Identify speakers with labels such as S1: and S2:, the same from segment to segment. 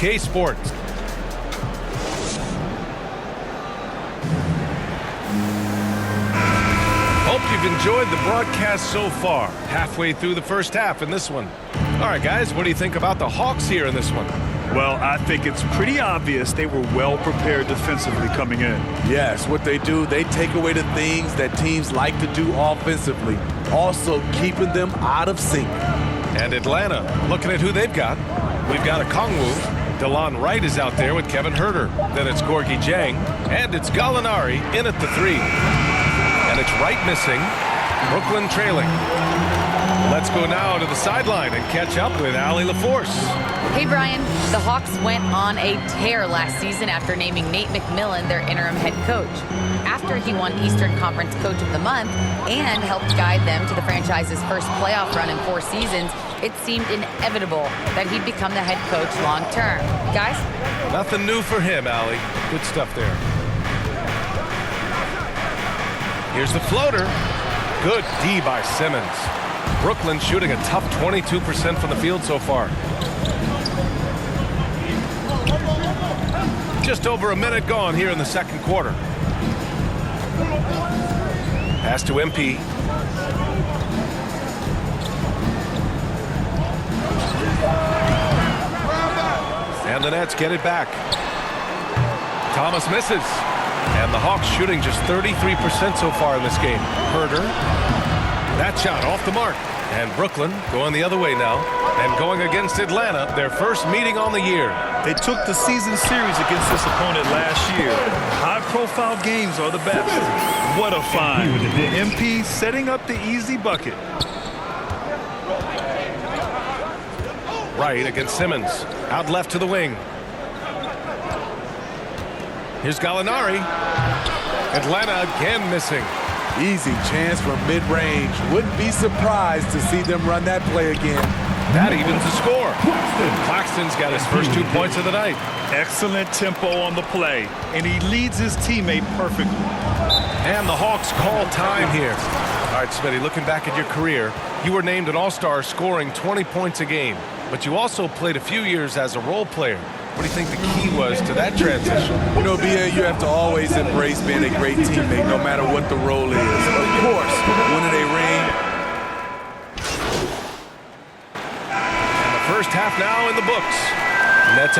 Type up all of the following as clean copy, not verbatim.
S1: 2K Sports. Hope you've enjoyed the broadcast so far. Halfway through the first half in this one. All right, guys, what do you think about the Hawks here in this one?
S2: Well, I think it's pretty obvious they were well prepared defensively coming in.
S3: Yes, what they do, they take away the things that teams like to do offensively, also keeping them out of sync.
S1: And Atlanta, looking at who they've got. We've got a Kongwu. DeLon Wright is out there with Kevin Huerter. Then it's Gorgui Dieng. And it's Gallinari in at the 3. And it's Wright missing. Brooklyn trailing. Let's go now to the sideline and catch up with Allie LaForce.
S4: Hey, Brian. The Hawks went on a tear last season after naming Nate McMillan their interim head coach. After he won Eastern Conference Coach of the Month and helped guide them to the franchise's first playoff run in 4 seasons, it seemed inevitable that he'd become the head coach long term. Guys?
S1: Nothing new for him, Allie. Good stuff there. Here's the floater. Good D by Simmons. Brooklyn shooting a tough 22% from the field so far. Just over a minute gone here in the second quarter. Pass to MP. And the Nets get it back. Thomas misses. And the Hawks shooting just 33% so far in this game. Huerter. That shot off the mark. And Brooklyn going the other way now. And going against Atlanta, their first meeting on the year.
S2: They took the season series against this opponent last year. High-profile games are the best. What a find. MP setting up the easy bucket.
S1: Right against Simmons. Out left to the wing. Here's Gallinari. Atlanta again missing.
S3: Easy chance from mid-range. Wouldn't be surprised to see them run that play again.
S1: That evens the score. Claxton's got his first 2 points of the night.
S2: Excellent tempo on the play, and he leads his teammate perfectly.
S1: And the Hawks call time here. All right, Smitty, looking back at your career, you were named an All-Star scoring 20 points a game, but you also played a few years as a role player. What do you think the key was to that transition?
S3: You know, BA, you have to always embrace being a great teammate, no matter what the role is. Of course, winning a ring.
S1: And the first half now in the books. Nets.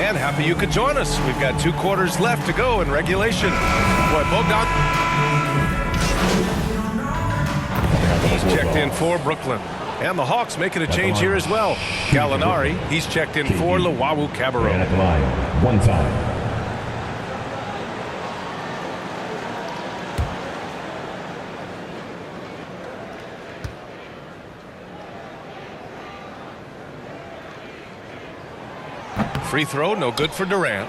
S1: And happy you could join us. We've got 2 quarters left to go in regulation. Boy, Bogdan. He's checked in for Brooklyn. And the Hawks making a change here as well. Gallinari, he's checked in for Luwawu Cabarrot.
S5: At the line, 1 time.
S1: Free throw, no good for Durant.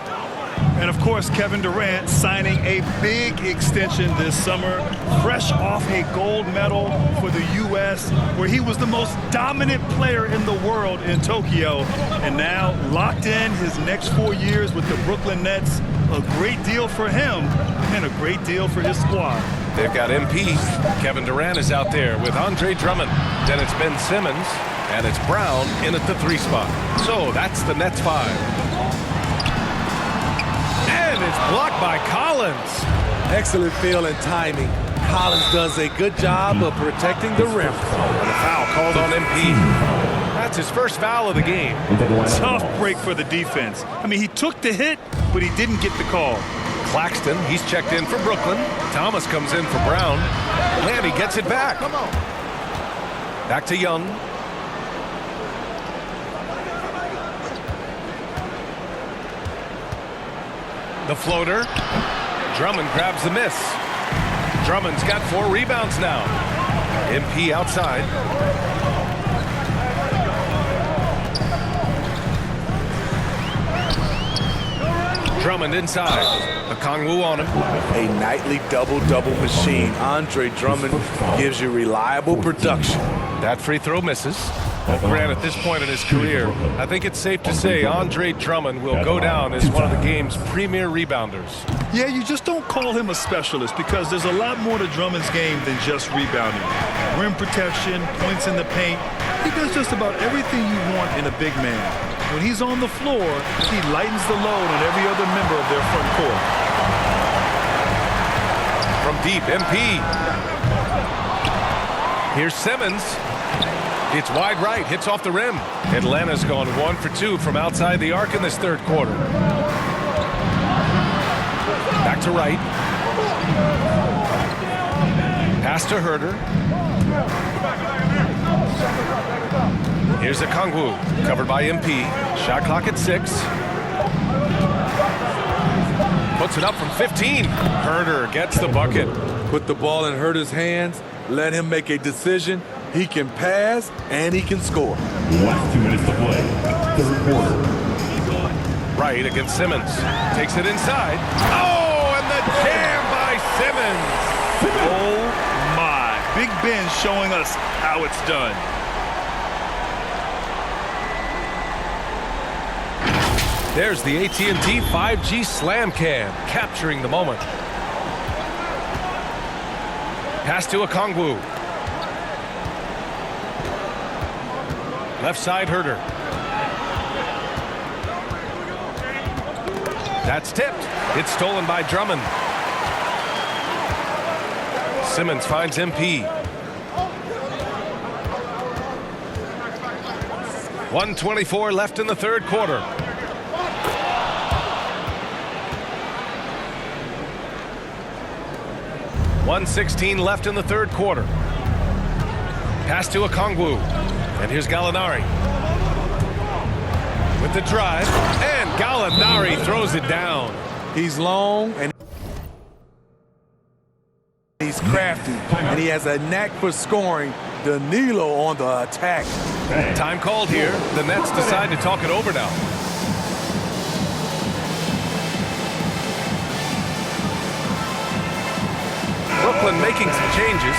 S2: And, of course, Kevin Durant signing a big extension this summer, fresh off a gold medal for the U.S., where he was the most dominant player in the world in Tokyo. And now locked in his next 4 years with the Brooklyn Nets. A great deal for him and a great deal for his squad.
S1: They've got MP. Kevin Durant is out there with Andre Drummond. Then it's Ben Simmons. And it's Brown in at the 3 spot. So that's the Nets 5. And it's blocked by Collins.
S3: Excellent feel and timing. Collins does a good job of protecting the rim.
S1: And the foul called on MP. That's his first foul of the game.
S2: Tough break for the defense. I mean, he took the hit, but he didn't get the call.
S1: Claxton, he's checked in for Brooklyn. Thomas comes in for Brown. And he gets it back. Back to Young. The floater. Drummond grabs the miss. Drummond's got 4 rebounds now. MP outside. Drummond inside. Okongwu on him.
S3: A nightly double-double machine. Andre Drummond gives you reliable production.
S1: That free throw misses. Grant, at this point in his career, I think it's safe to say Andre Drummond will go down as one of the game's premier rebounders.
S2: Yeah, you just don't call him a specialist because there's a lot more to Drummond's game than just rebounding. Rim protection, points in the paint. He does just about everything you want in a big man. When he's on the floor, he lightens the load on every other member of their front court.
S1: From deep, MP. Here's Simmons. It's wide right, hits off the rim. Atlanta's gone 1 for 2 from outside the arc in this third quarter. Back to right. Pass to Herter. Here's Okongwu, covered by MP. Shot clock at 6. Puts it up from 15. Herter gets the bucket.
S3: Put the ball in Herter's hands. Let him make a decision. He can pass and he can score.
S5: Last 2 minutes to play. Third quarter.
S1: Right against Simmons. Takes it inside. Oh, and the jam by Simmons.
S2: Oh, my. Big Ben showing us how it's done.
S1: There's the AT&T 5G Slam Cam, capturing the moment. Pass to Okongwu. Left side, Herter. That's tipped. It's stolen by Drummond. Simmons finds MP. 1:24 left in the third quarter. .116 left in the third quarter. Pass to Okongwu. And here's Gallinari. With the drive. And Gallinari throws it down.
S3: He's long and he's crafty. And he has a knack for scoring. Danilo on the attack.
S1: Time called here. The Nets decide to talk it over now. Brooklyn making some changes.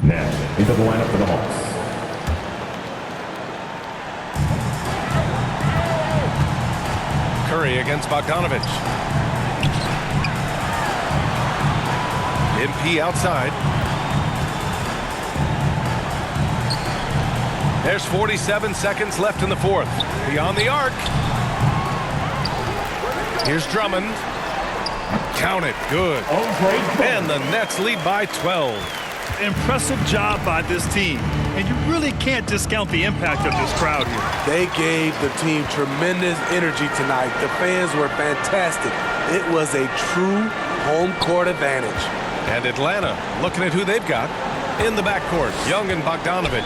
S5: Now, into the lineup for the Hawks.
S1: Curry against Bogdanovich. MP outside. There's 47 seconds left in the fourth. Beyond the arc. Here's Drummond. Count it. Good. And the Nets lead by 12.
S2: Impressive job by this team. And you really can't discount the impact of this crowd here.
S3: They gave the team tremendous energy tonight. The fans were fantastic. It was a true home court advantage.
S1: And Atlanta looking at who they've got in the backcourt. Young and Bogdanovich.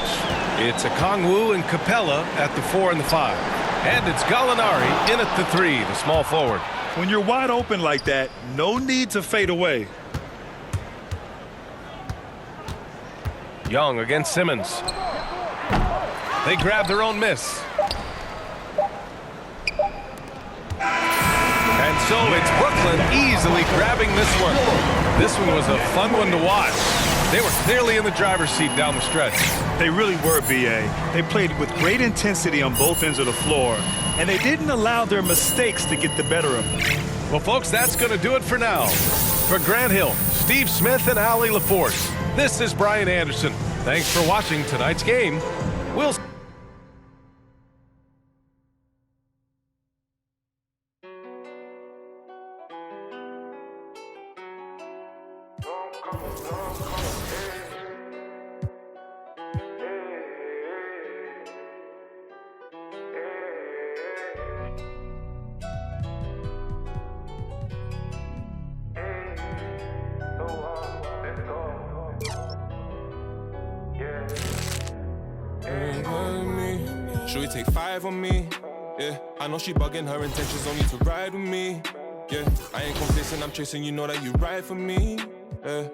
S1: It's Okongwu and Capella at the 4 and the 5. And it's Gallinari in at the 3, the small forward.
S2: When you're wide open like that, no need to fade away.
S1: Young against Simmons. They grab their own miss. And so it's Brooklyn easily grabbing this one. This one was a fun one to watch. They were clearly in the driver's seat down the stretch.
S2: They really were, B.A. They played with great intensity on both ends of the floor, and they didn't allow their mistakes to get the better of them.
S1: Well, folks, that's going to do it for now. For Grant Hill, Steve Smith, and Allie LaForce, this is Brian Anderson. Thanks for watching tonight's game. We'll
S6: Should we take 5 on me? Yeah, I know she bugging, her intentions only to ride with me. Yeah, I ain't complacent, I'm chasing, you know that you ride for me. Yeah.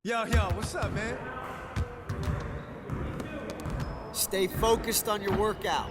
S7: Yo, what's up, man?
S8: Stay focused on your workout.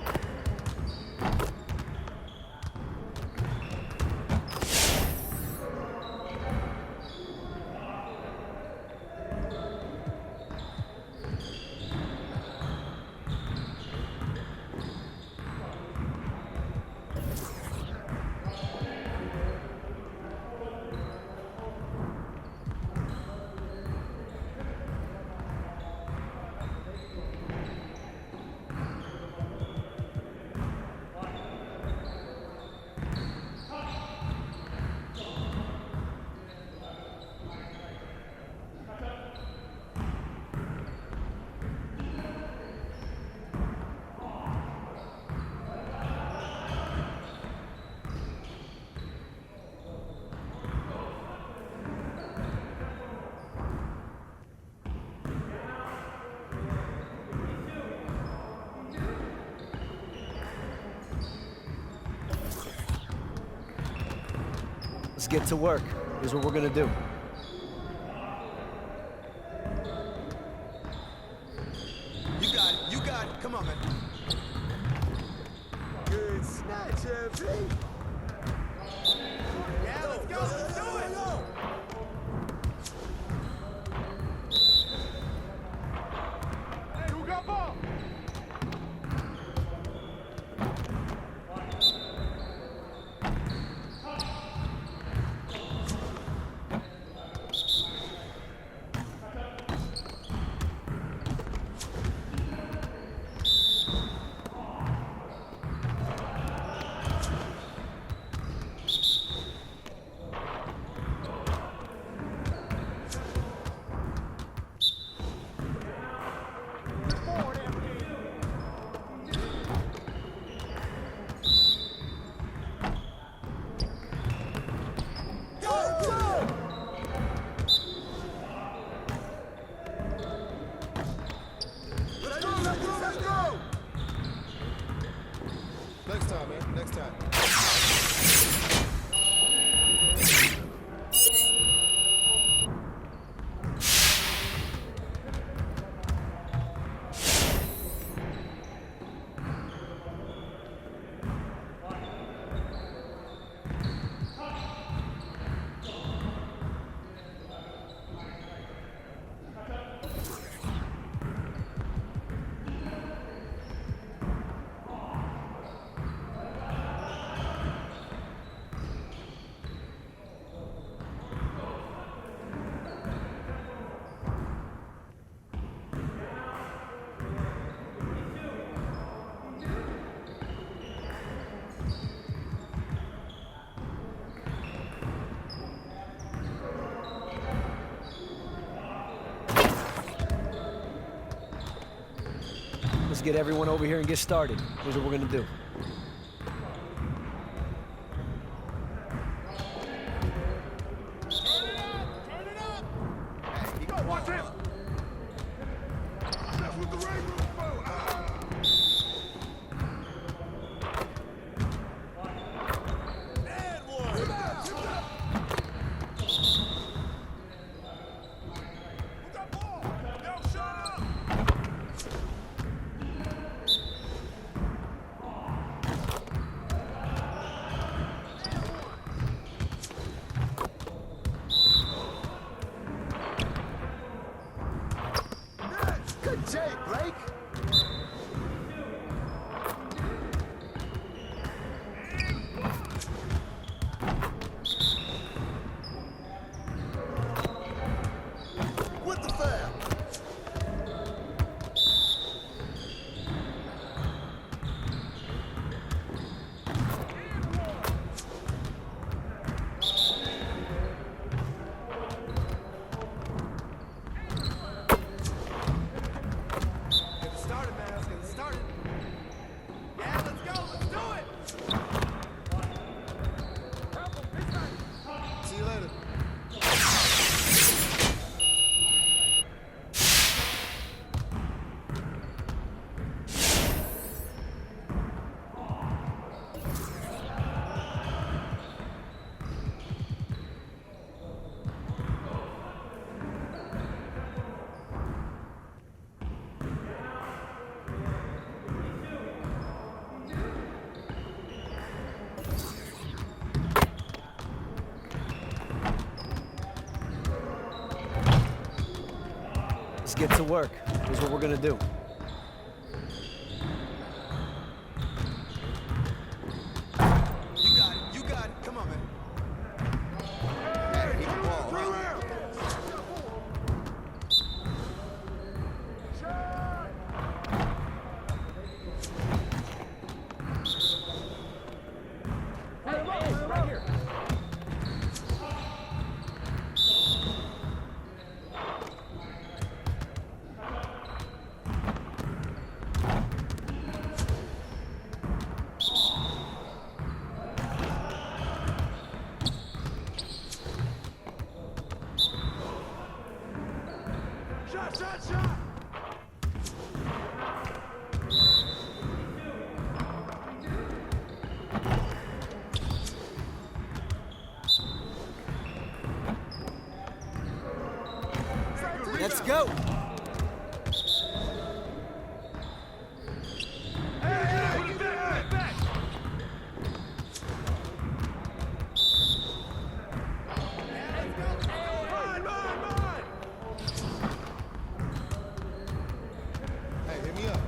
S8: Let's get to work. Here's what we're gonna do.
S7: You got it. Come on, man. Good snatch, FG. Yeah, let's go. Let's do it. Hey, who got ball? Next time, man. Next time.
S8: Let's get everyone over here and get started. Here's what we're gonna do.
S7: Watch him! That's what the ring room's for. And one. Who got ball? Yo, shut up! Good Jay, Blake. With the foul.
S8: get to work. Here's what we're going to do.
S7: You got it. You got it. Come on, man. Hey, keep the ball. Shot, shot, shot!
S8: Let's go.
S7: Hey, hit me up.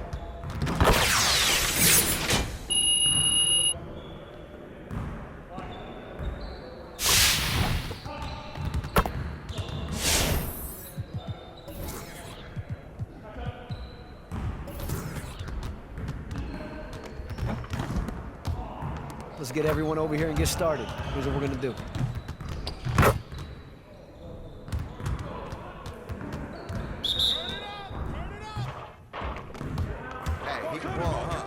S8: Let's get everyone over here and get started. Here's what we're going to do.
S7: Hey, he can ball, huh?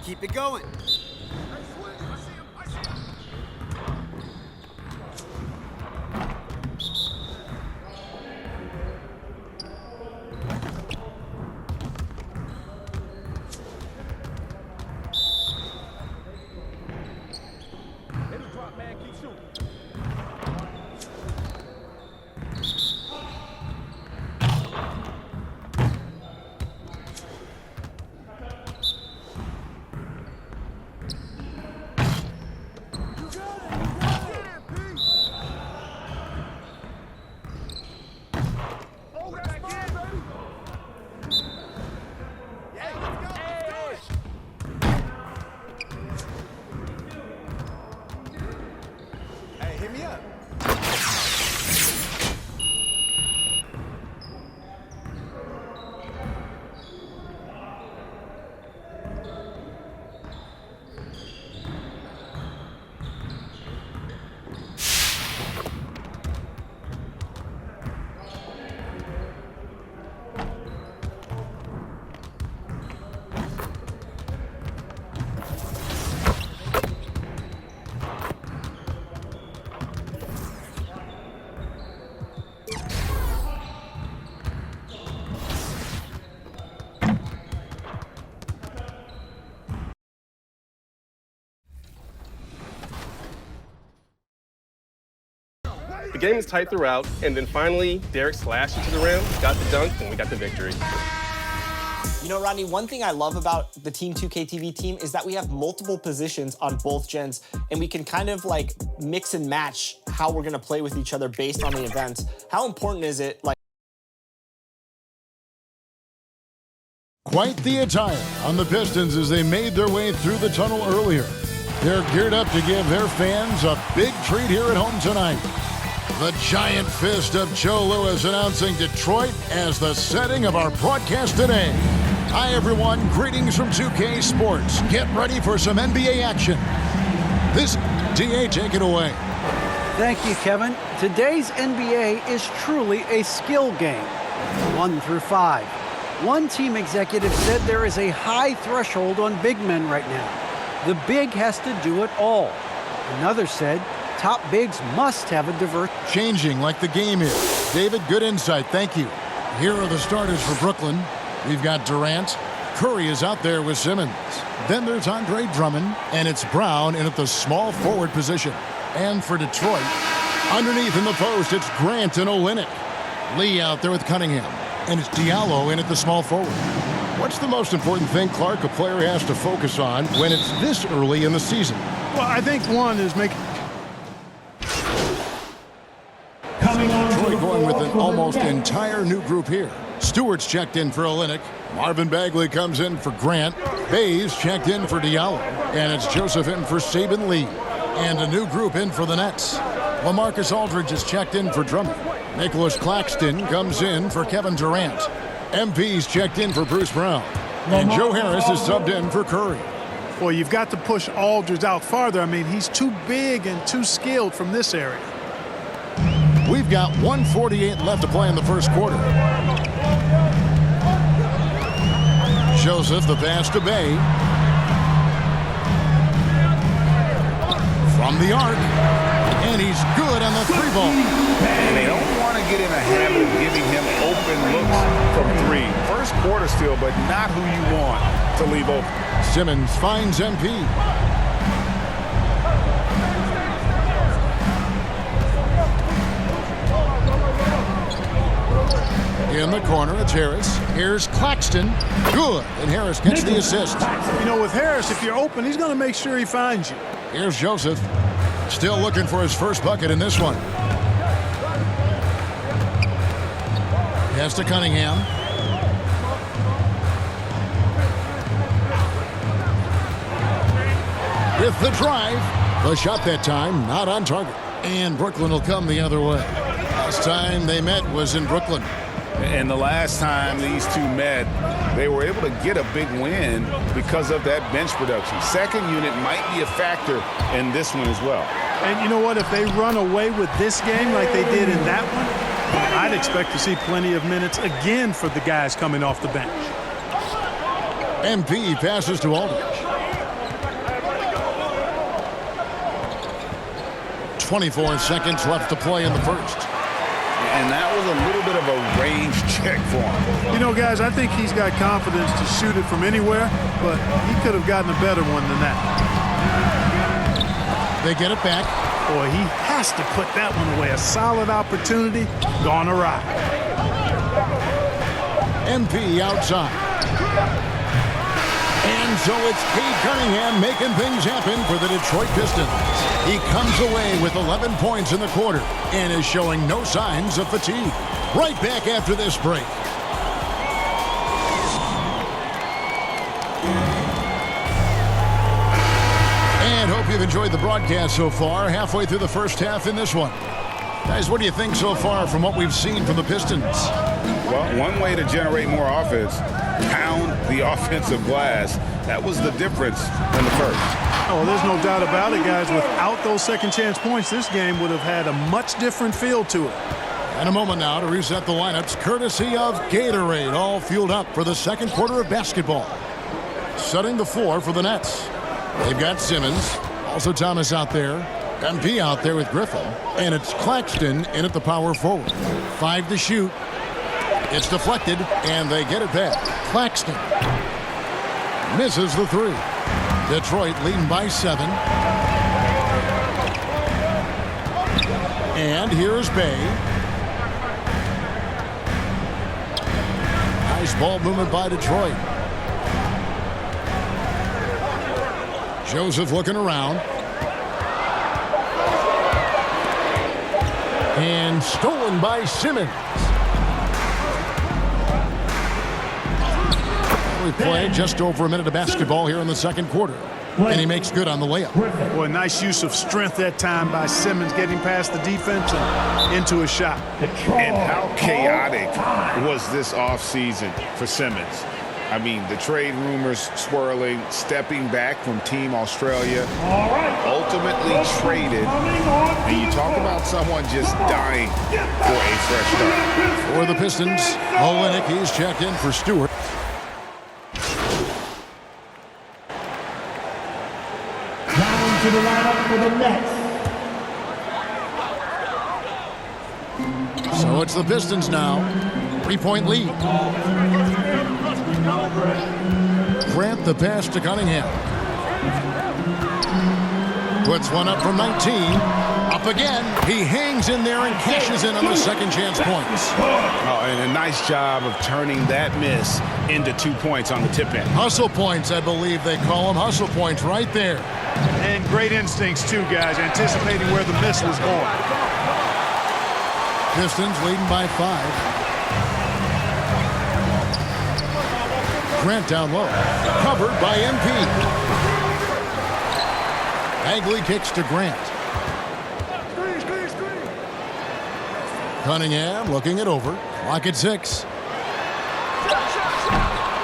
S8: Keep it going.
S7: Hey, hit me up.
S9: The game is tight throughout, and then finally, Derek slashed into the rim, got the dunk, and we got the victory.
S10: You know, Rodney, one thing I love about the Team 2K TV team is that we have multiple positions on both gens, and we can kind of like mix and match how we're gonna play with each other based on the events. How important is it, like,
S11: Quite the attire on the Pistons as they made their way through the tunnel earlier. They're geared up to give their fans a big treat here at home tonight. The giant fist of Joe Louis announcing Detroit as the setting of our broadcast today. Hi, everyone. Greetings from 2K Sports. Get ready for some NBA action. This, DA, take it away.
S12: Thank you, Kevin. Today's NBA is truly a skill game, 1 through 5. One team executive said there is a high threshold on big men right now. The big has to do it all. Another said top bigs must have a diverse.
S11: Changing like the game is. David, good insight. Thank you. Here are the starters for Brooklyn. We've got Durant. Curry is out there with Simmons. Then there's Andre Drummond, and it's Brown in at the small forward position. And for Detroit, underneath in the post, it's Grant and Olynyk. Lee out there with Cunningham. And it's Diallo in at the small forward. What's the most important thing, Clark, a player has to focus on when it's this early in the season?
S2: Well, I think one is making...
S11: Detroit going with an almost entire new group here. Stewart's checked in for Olynyk. Marvin Bagley comes in for Grant. Bayes checked in for Diallo. And it's Joseph in for Saben Lee. And a new group in for the Nets. LaMarcus Aldridge is checked in for Drummond. Nicholas Claxton comes in for Kevin Durant. MP's checked in for Bruce Brown. And Joe Harris is subbed in for Curry.
S2: Well, you've got to push Aldridge out farther. I mean, he's too big and too skilled from this area.
S11: We've got 1:48 left to play in the first quarter. Joseph, the pass to Bay. From the arc. And he's good on the three ball.
S13: And they don't want to get in a habit of giving him open looks from three. First quarter still, but not who you want to leave open.
S11: Simmons finds MP. In the corner, it's Harris. Here's Claxton. Good. And Harris gets the assist.
S2: You know, with Harris, if you're open, he's going to make sure he finds you.
S11: Here's Joseph. Still looking for his first bucket in this one. Pass to Cunningham. With the drive. The shot that time, not on target. And Brooklyn will come the other way. Last time they met was in Brooklyn.
S13: And the last time these two met, they were able to get a big win because of that bench production. Second unit might be a factor in this one as well.
S2: And you know what? If they run away with this game like they did in that one, I'd expect to see plenty of minutes again for the guys coming off the bench.
S11: MP passes to Aldridge. 24 seconds left to play in the first.
S13: And that was a little bit of a range check for him.
S2: You know, guys, I think he's got confidence to shoot it from anywhere, but he could have gotten a better one than that.
S11: They get it back.
S2: Boy, he has to put that one away. A solid opportunity gone awry.
S11: MP outside. And so it's Cade Cunningham making things happen for the Detroit Pistons. He comes away with 11 points in the quarter and is showing no signs of fatigue. Right back after this break. And hope you've enjoyed the broadcast so far. Halfway through the first half in this one. Guys, what do you think so far from what we've seen from the Pistons?
S13: Well, one way to generate more offense, pound the offensive glass. That was the difference in the first.
S2: Oh, there's no doubt about it, guys. Without those second chance points, this game would have had a much different feel to it.
S11: And a moment now to reset the lineups, courtesy of Gatorade, all fueled up for the second quarter of basketball. Setting the floor for the Nets. They've got Simmons, also Thomas out there, MP out there with Griffin, and it's Claxton in at the power forward. 5 to shoot. It's deflected, and they get it back. Claxton misses the three. Detroit leading by 7. And here's Bay. Nice ball movement by Detroit. Joseph looking around. And stolen by Simmons. We play just over a minute of basketball here in the second quarter. And he makes good on the layup.
S2: Boy, nice use of strength that time by Simmons, getting past the defense and into a shot.
S13: And how chaotic was this offseason for Simmons? I mean, the trade rumors swirling, stepping back from Team Australia, ultimately traded. And you talk about someone just dying for a fresh start.
S11: For the Pistons, Olynyk, he's checked in for Stewart.
S14: To the lineup for the Nets.
S11: So it's the Pistons now. 3-point lead. Grant the pass to Cunningham. Puts one up from 19. Up Up again. He hangs in there and cashes in on the second chance points.
S13: Oh, and a nice job of turning that miss into 2 points on the tip end.
S11: Hustle points, I believe they call them. Hustle points right there.
S2: And great instincts, too, guys, anticipating where the miss was going.
S11: Pistons leading by 5. Grant down low. Covered by MP. Bagley kicks to Grant. Cunningham looking it over. Clock at 6.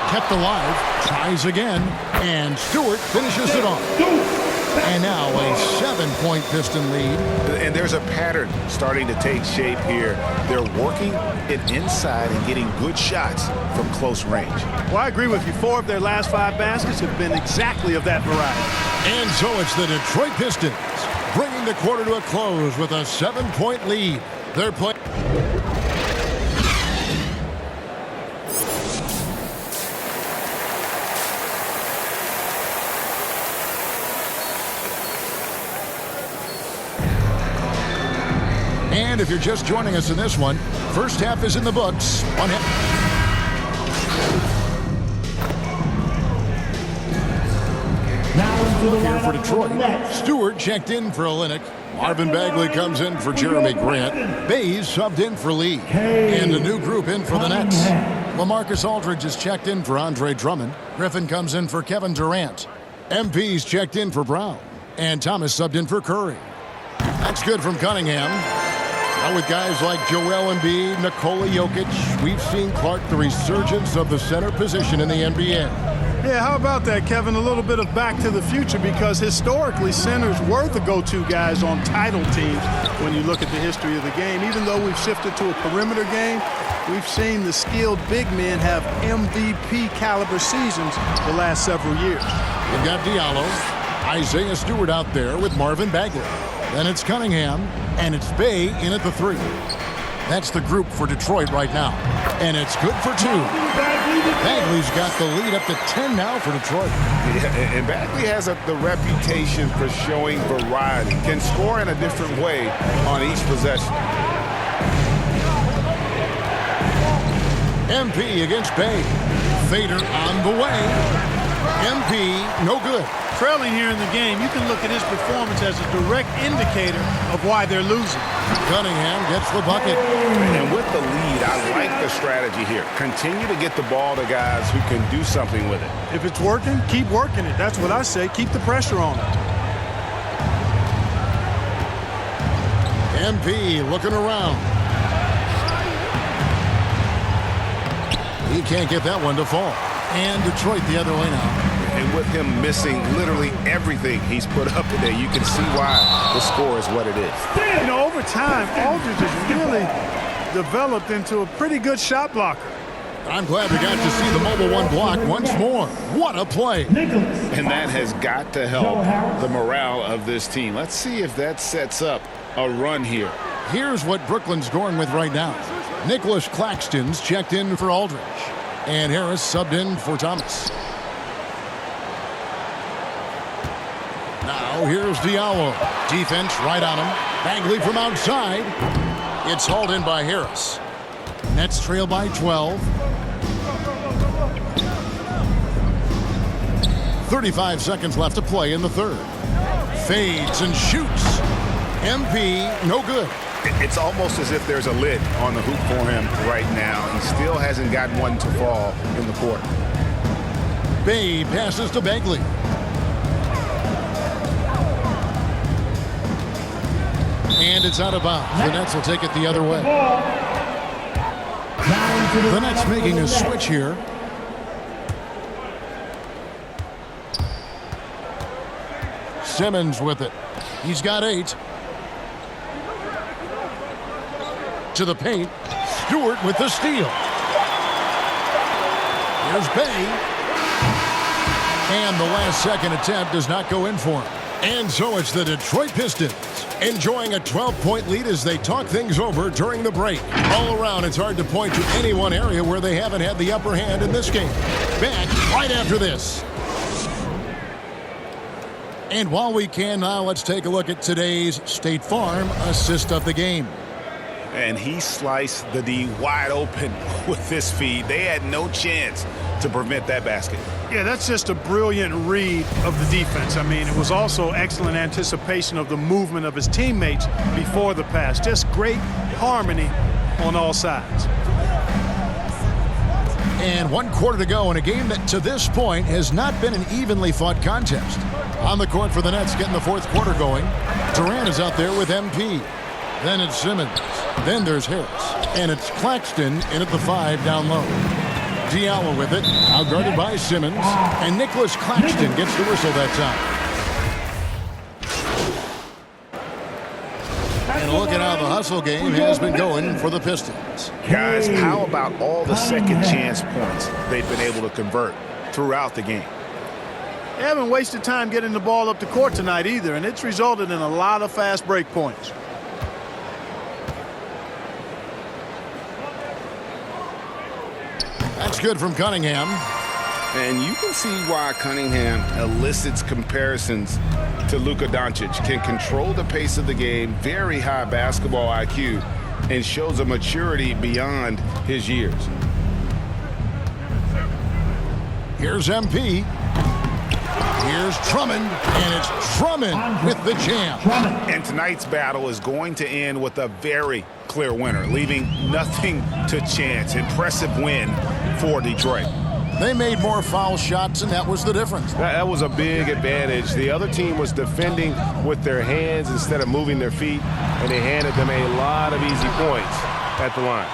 S11: Kept alive. Tries again. And Stewart finishes it off. And now a 7-point Piston lead.
S13: And there's a pattern starting to take shape here. They're working it inside and getting good shots from close range.
S2: Well, I agree with you. 4 of their last 5 baskets have been exactly of that variety.
S11: And so it's the Detroit Pistons bringing the quarter to a close with a 7-point lead. They're playing. And if you're just joining us in this one, first half is in the books. One half. Here for Detroit. Stewart checked in for Olynyk. Marvin Bagley comes in for Jeremy Grant. Bays subbed in for Lee. And a new group in for the Nets. LaMarcus Aldridge is checked in for Andre Drummond. Griffin comes in for Kevin Durant. MP's checked in for Brown. And Thomas subbed in for Curry. That's good from Cunningham. Now with guys like Joel Embiid, Nikola Jokic, we've seen, Clark, the resurgence of the center position in the NBA.
S2: Yeah, how about that, Kevin? A little bit of back to the future, because historically centers were the go-to guys on title teams when you look at the history of the game. Even though we've shifted to a perimeter game, we've seen the skilled big men have MVP caliber seasons the last several years.
S11: You've got Diallo, Isaiah Stewart out there with Marvin Bagley. Then it's Cunningham, and it's Bay in at the 3. That's the group for Detroit right now. And it's good for 2. Bagley's got the lead up to 10 now for Detroit.
S13: Yeah, and Bagley has the reputation for showing variety. Can score in a different way on each possession.
S11: MP against Bay. Fader on the way. MP, no good.
S2: Trailing here in the game, you can look at his performance as a direct indicator of why they're losing.
S11: Cunningham gets the bucket.
S13: And with the lead, I like the strategy here. Continue to get the ball to guys who can do something with it.
S2: If it's working, keep working it. That's what I say. Keep the pressure on it.
S11: MP looking around. He can't get that one to fall. And Detroit the other way now.
S13: And with him missing literally everything he's put up today, you can see why the score is what it is.
S2: You know, over time, Aldridge has really developed into a pretty good shot blocker.
S11: I'm glad we got to see the mobile 1 block once more. What a play.
S13: And that has got to help the morale of this team. Let's see if that sets up a run here.
S11: Here's what Brooklyn's going with right now. Nicholas Claxton's checked in for Aldridge. And Harris subbed in for Thomas. Now here's Diallo. Defense right on him. Bagley from outside. It's hauled in by Harris. Nets trail by 12. 35 seconds left to play in the third. Fades and shoots. MP, no good.
S13: It's almost as if there's a lid on the hoop for him right now. He still hasn't got one to fall in the quarter.
S11: Bay passes to Bagley. And it's out of bounds. The Nets will take it the other way. The Nets making a switch here. Simmons with it. He's got 8. To the paint. Stewart with the steal. Here's Bay. And the last second attempt does not go in for him. And so it's the Detroit Pistons enjoying a 12-point lead as they talk things over during the break. All around, it's hard to point to any one area where they haven't had the upper hand in this game. Back right after this. And while we can now, let's take a look at today's State Farm assist of the game.
S13: And he sliced the D wide open with this feed. They had no chance to prevent that basket.
S2: Yeah, that's just a brilliant read of the defense. I mean, it was also excellent anticipation of the movement of his teammates before the pass. Just great harmony on all sides.
S11: And 1 quarter to go in a game that to this point has not been an evenly fought contest. On the court for the Nets, getting the fourth quarter going. Durant is out there with MP. Then it's Simmons. Then there's Harris. And it's Claxton in at the 5 down low. Diallo with it, outguarded by Simmons. And Nicholas Claxton gets the whistle that time. And look at how the hustle game has been going for the Pistons.
S13: Guys, how about all the second chance points they've been able to convert throughout the game?
S2: They haven't wasted time getting the ball up the court tonight either, and it's resulted in a lot of fast break points.
S11: That's good from Cunningham.
S13: And you can see why Cunningham elicits comparisons to Luka Doncic. Can control the pace of the game, very high basketball IQ, and shows a maturity beyond his years.
S11: Here's MP. Here's Drummond, and it's Drummond with the jam.
S13: And tonight's battle is going to end with a very clear winner, leaving nothing to chance. Impressive win for Detroit.
S11: They made more foul shots, and that was the difference.
S1: That was a big advantage. The other team was defending with their hands instead of moving their feet, and they handed them a lot of easy points at the line.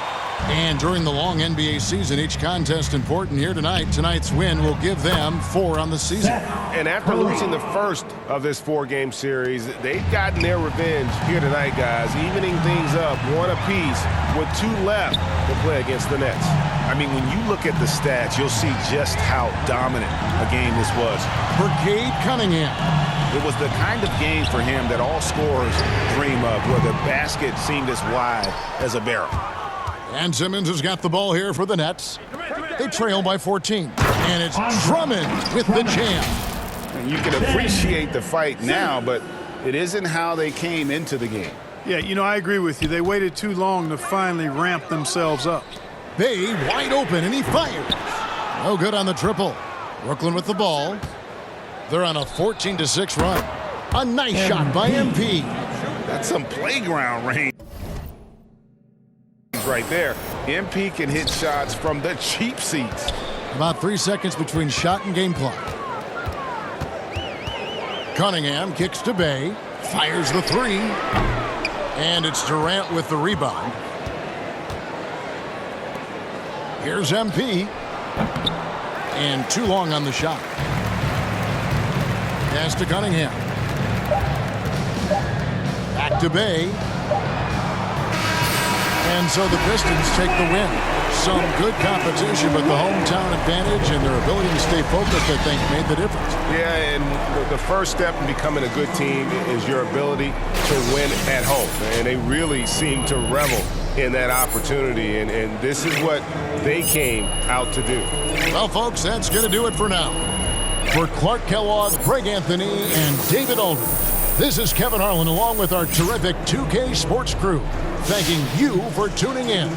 S11: And during the long NBA season, each contest important here tonight. Tonight's win will give them 4 on the season.
S1: And after losing the first of this 4-game series, they've gotten their revenge here tonight, guys, evening things up 1 apiece with 2 left to play against the Nets.
S13: I mean, when you look at the stats, you'll see just how dominant a game this was.
S11: Brigade Cunningham.
S13: It was the kind of game for him that all scorers dream of, where the basket seemed as wide as a barrel.
S11: And Simmons has got the ball here for the Nets. They trail by 14. And it's Drummond with the jam.
S13: And you can appreciate the fight now, but it isn't how they came into the game.
S2: Yeah, you know, I agree with you. They waited too long to finally ramp themselves up.
S11: Bay wide open, and he fires. No good on the triple. Brooklyn with the ball. They're on a 14-6 run. A nice shot by MP.
S13: That's some playground range right there. MP can hit shots from the cheap seats.
S11: About 3 seconds between shot and game clock. Cunningham kicks to Bay. Fires the 3. And it's Durant with the rebound. Here's MP. And too long on the shot. Pass to Cunningham. Back to Bay. And so the Pistons take the win. Some good competition, but the hometown advantage and their ability to stay focused, I think, made the difference.
S1: Yeah, and the first step in becoming a good team is your ability to win at home. And they really seem to revel in that opportunity, and this is what they came out to do.
S11: Well, folks, that's going to do it for now. For Clark Kellogg, Greg Anthony, and David Aldridge, this is Kevin Harlan along with our terrific 2K Sports crew, thanking you for tuning in.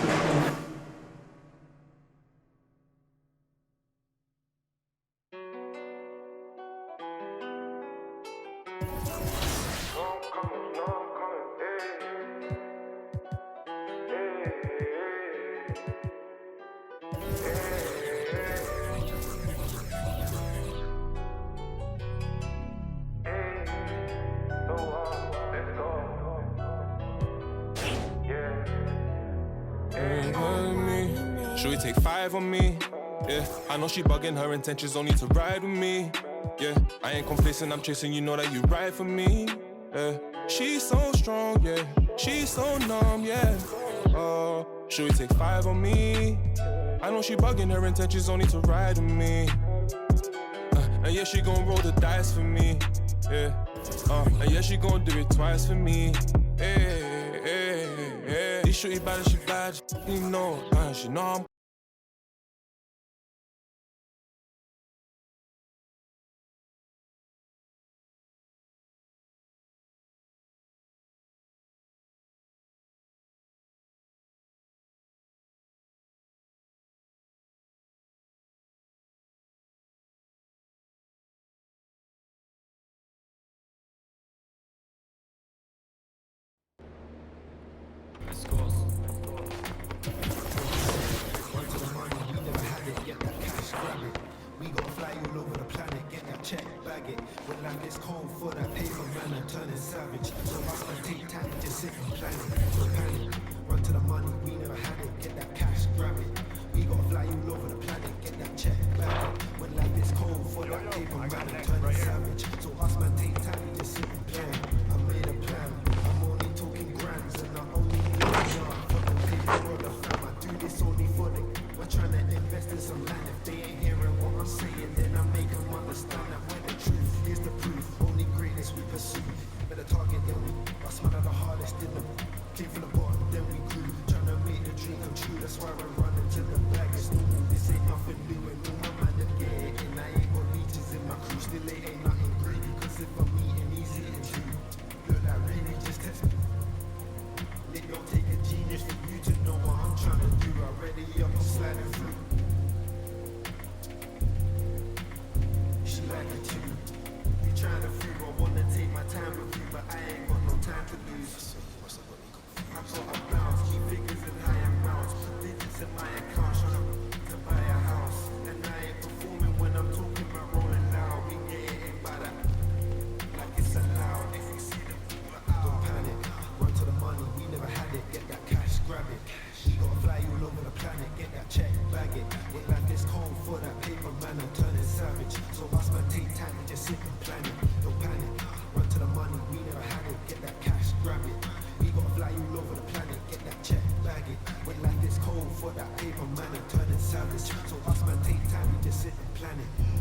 S6: Should we take 5 on me? Yeah, I know she bugging, her intentions only to ride with me. Yeah, I ain't complacent, I'm chasing, you know that you ride for me. Yeah, she's so strong, yeah, she's so numb, yeah. Oh, should we take 5 on me? I know she bugging, her intentions only to ride with me. And yeah, she gon' roll the dice for me. Yeah, and yeah, she gon' do it twice for me. Hey, hey, hey. These shorty bad, she bad, you know, she know I'm
S7: bag it. When life is cold for that paper, man, I'm turning savage. So I spend take time to just sit and plan it. No panic, run to the money, we never had it. Get that cash, grab it. We gotta fly all over the planet, get that check, bag it. When life is cold for that paper, man, I'm turning savage. So us man take time to just sit and plan. I made a plan, I'm only talking grands and I only need a yard for the paper for the fam. I do this only for the. We're trying to invest in some land. If they ain't hearing what I'm saying, then I make them understand that when the truth is the proof, only greatness we pursue. Better target than we. Us man are the hardest in the. Came from the bottom, then we grew. Trying to make the dream come true. That's why we're running to the bag. It's normal. This ain't nothing new. And all my man them get it. And I ain't got leeches in my crew. Still it ain't nothing greedy. Cause if I'm eating easy and true, look like really just test me. It don't take a genius for you to know what I'm trying to do. Already up, I'm sliding through. She like it too. We trying to figure. I wanna take my time with you, but I ain't got no time to lose. I got a bounce, keep figures in high amounts. Put digits in my account, trying to buy a house. And I ain't performing when I'm talking about rolling loud. We get it in by that, like it's allowed. If we see them, don't panic. Run to the money, we never had it. Get that cash, grab it. We gotta fly all over the planet, get that check, bag it. When life is cold for that paper, man, I'm turning savage. So us man take time and just sit and plan it. Don't panic. Run to the money, we never had it. Get that cash, grab it. We gotta fly all over the planet, get that check, bag it. When life is cold for that paper, man, I'm turning savage. So us man take time and just sit and plan it.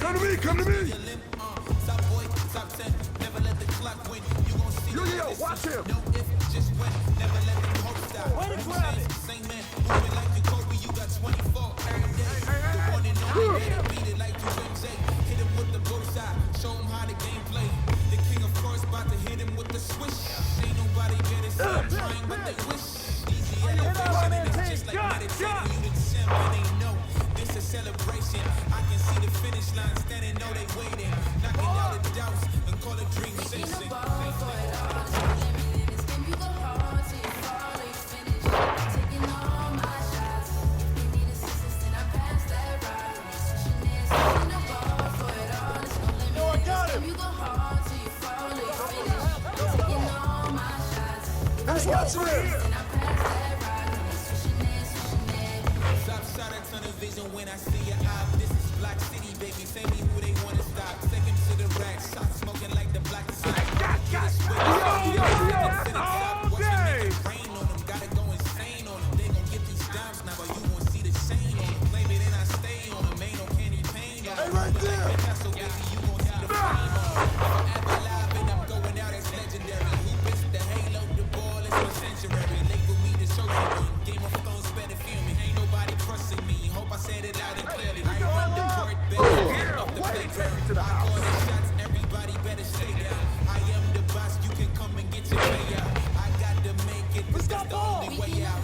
S15: Come to me, come to me. Yo, watch him. Way to grab it. Hit him with the bullseye. Show him how the game play. The king, of course, about to hit him with the swish. Ain't nobody better see him trying, but they wish. Easy elevation, and it's just like meditating. You the sim, but they know this a celebration. I can see the finish line standing, know they waiting. Knocking out the doubts and call it dream chasing. Watch him. Top shot at tunnel vision when I see your eye. This is Black City, baby. Say me who they wanna stop. Second to the rack, shot smoking like the Black City. Rain on them, gotta go insane on them. They gon' get these stamps now, but you gon' see the shame on them. Blame it and I stay on them. Ain't no candy pain on them. Hey, right there. So baby, you gon' see the flame on them. Forever live and I'm going out as legendary. Hoopers, the halo, the ball is my sanctuary. Late with me to show you. Game of Thrones better feel me. Ain't nobody trusting me. Hope I said it loud and clearly. I run the court better off the playground. I call the shots, everybody better stay down. I am the boss, you can come and get your pay out. I got to make it, cause that's the only way out.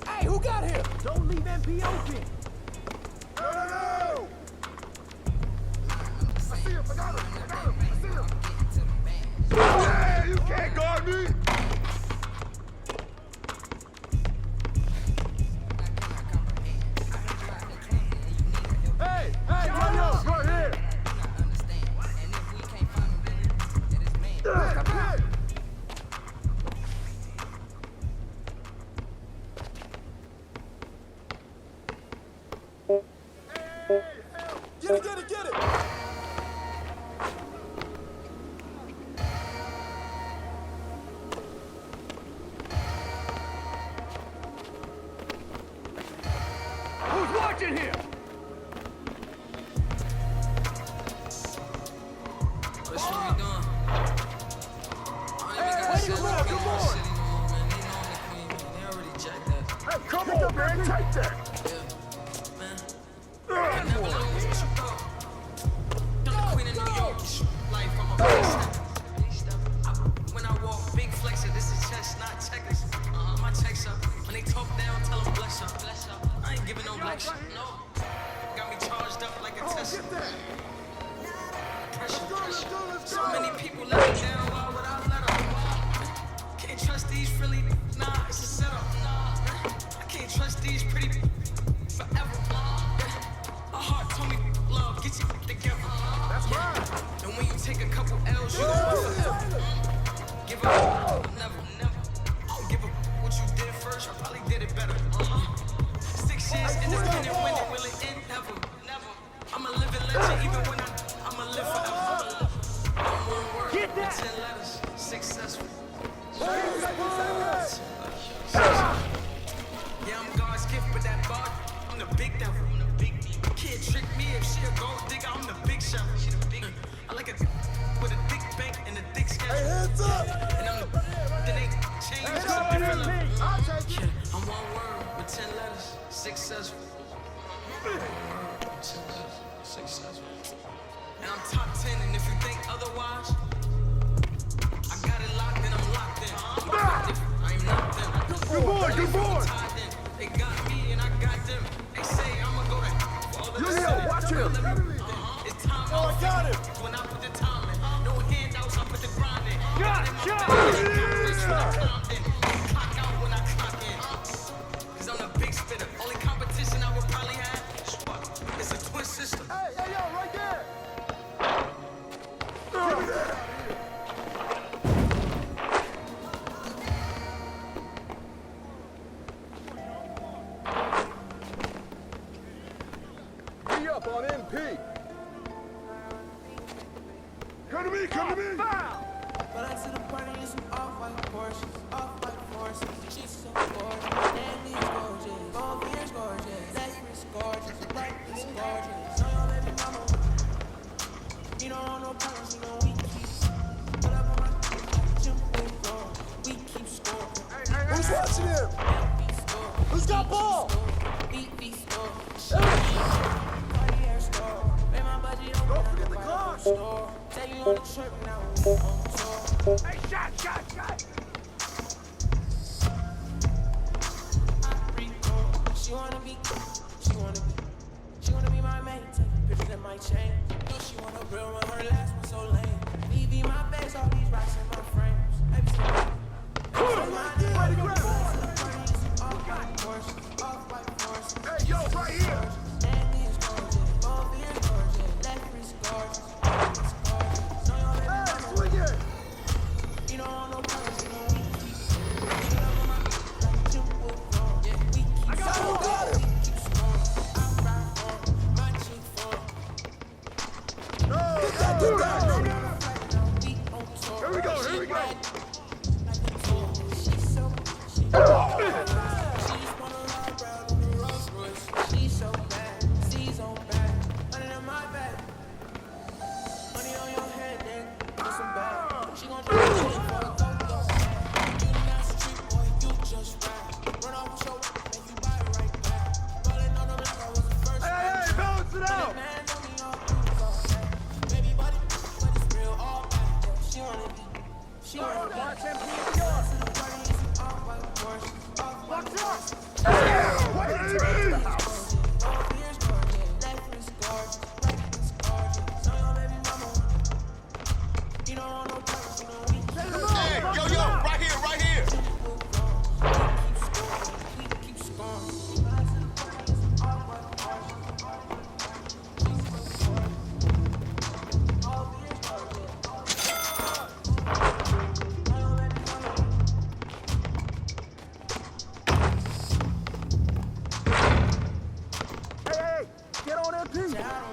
S15: Hey, who got him? Don't leave MP open. No! I see him. I got him. I see him. Hey, you can't guard me. Hey, Mario, go ahead. Get it, get it, get it!
S16: Who's watching here?
S15: What's what we doing? Come on! Hey, come on, man, take that!
S17: When I walk, big flexer, this is chess, not checkers. My checks up. When they talk down, tell them bless up. I ain't giving no lecture, no. Got me charged up like a Tesla. Pressure. So many people let me down, why would I let them? Can't trust these really, nah, it's a setup. I can't trust these pretty forever. My heart told me, love, get you together. That's right. And when you take a couple L's, you gon' want forever. Give up, never. I don't give a what you did first, I probably did it better. 6 years independent, when it will it end? Never. I'm a living legend, even when I'ma live forever. I'm one word, 10 letters, successful. Yeah, I'm God's gift, but that bar, I'm the big devil. Can't trick me if she a gold digger, I'm the big shot. I like a with a thick bank and a thick schedule. Hey, hands up! And I'm the then they change to a different level. Yeah, I'm one word with 10 letters, successful. Successful. And I'm top 10, and if you think otherwise, I got it locked and I'm locked in. I'm not them. Good boy. They got me and I got them. They say I'ma go to all the
S15: watch him.
S17: It's time I got it. When I put the time in, no handouts, I put the grind in.
S15: Shot.
S17: Clock out when I clock in. Cause I'm the big spitter. Only competition I would probably have is a twin sister.
S15: Hey, yo, right there! Be up on MP! Come to me! Foul!
S17: But I to the party in some off-white Porsches, She's so gorgeous, Danny's gorgeous, Goldbeer's gorgeous, Zachry's gorgeous, Bright's gorgeous. Know your baby mama, you don't want no problems, you know we keep. Put up on my gym floor, we keep scoring.
S15: Who's watching him? Who's got ball?
S17: Beat score. Cartier store, pay my budget on
S15: Don't forget the clock.
S17: store. Say you on the trip now, we on tour.
S15: Hey, shot!
S17: She wanna be my main. Take pictures in my chain. No, she want a real one, her last one so lame. BB my face, all these rocks in my frames. Baby,
S15: Hey, yo, right here!
S17: Danny's gorgeous, Goldbeer's gorgeous, Zachry's gorgeous, Bright's gorgeous. Know your baby mama,
S15: Swing it!
S17: you don't want no problems, you know we keep. Put up on my like gym floor, yeah, we keep.
S15: I got him! Get that! Here we go!
S17: She's so bad, she's on bad. Money in my bag. Money on your head, then get some bag. She gon' drop a shit for a go-go. You not street boy, you just rap. Run off your and you buy it right back. Rolling on them like I was the first.
S15: Hey, balance it out!
S17: Baby body, but it's real all bad. She wanna be
S15: Get on MP.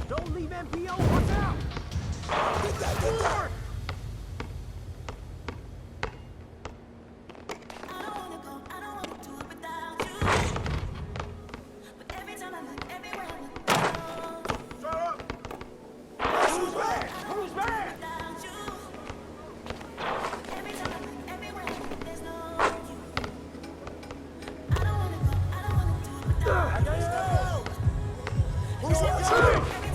S16: Don't leave MPO. Watch out. Get that.
S15: Who's